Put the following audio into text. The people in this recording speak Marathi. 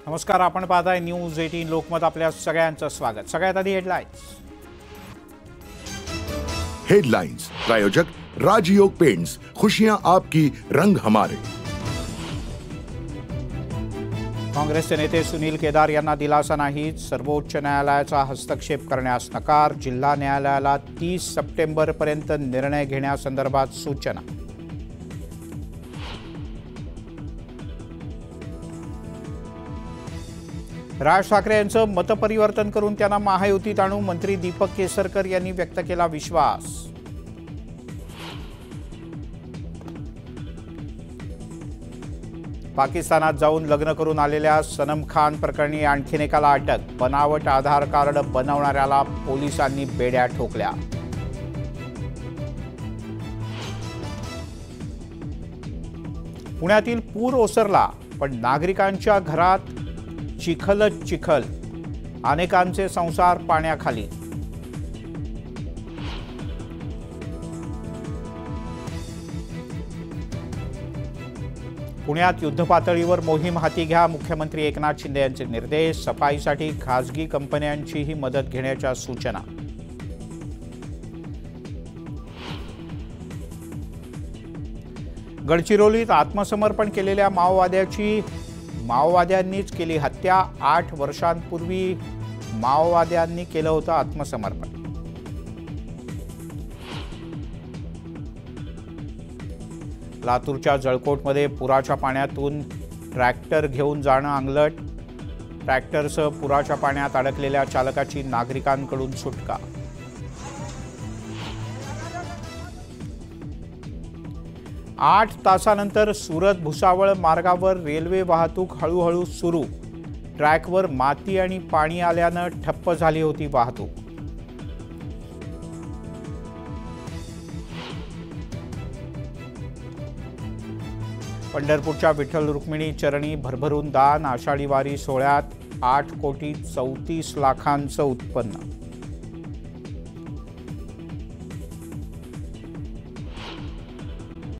नमस्कार, आपण पाहताय न्यूज 18 लोकमत. आपल्या सगळ्यांचं स्वागत. सगळ्यात आधी हेडलाइंस. प्रायोजक राजयोग पेंट्स, खुशियां आपकी, रंग हमारे. काँग्रेसचे नेते सुनील केदार यांना दिलासा नाही. सर्वोच्च न्यायालयाचा हस्तक्षेप करण्यास नकार. जिल्हा न्यायालयाला 30 सप्टेंबरपर्यंत निर्णय घेण्यासंदर्भात सूचना. राज ठाकरे यांचं मतपरिवर्तन करून त्यांना महायुतीत आणू. मंत्री दीपक केसरकर यांनी व्यक्त केला विश्वास. पाकिस्तानात जाऊन लग्न करून आलेल्या सनम खान प्रकरणी आणखीन एकाला अटक. बनावट आधार कार्ड बनवणाऱ्याला पोलिसांनी बेड्या ठोकल्या. पुण्यातील पूर ओसरला, पण नागरिकांच्या घरात चिखलच चिखल. अनेकांचे संसार पाण्याखाली. पुण्यात युद्धपातळीवर मोहीम हाती घ्या. मुख्यमंत्री एकनाथ शिंदे यांचे निर्देश. सफाईसाठी खासगी कंपन्यांचीही मदत घेण्याच्या सूचना. गडचिरोलीत आत्मसमर्पण केलेल्या माओवाद्यांनीच केली हत्या. 8 वर्षांपूर्वी माओवाद्यांनी केलं होतं आत्मसमर्पण. लातूरच्या जळकोटमध्ये पुराच्या पाण्यातून ट्रॅक्टर घेऊन जाणं अंगलट. ट्रॅक्टरसह पुराच्या पाण्यात अडकलेल्या चालकाची नागरिकांकडून सुटका. आठ तासानंतर सुरत भुसावळ मार्गावर रेल्वे वाहतूक हळूहळू सुरू. ट्रॅकवर माती आणि पाणी आल्यानं ठप्प झाली होती वाहतूक. पंढरपूरच्या विठ्ठल रुक्मिणी चरणी भरभरून दान. आषाढी वारी सोहळ्यात 8,34,00,000 उत्पन्न.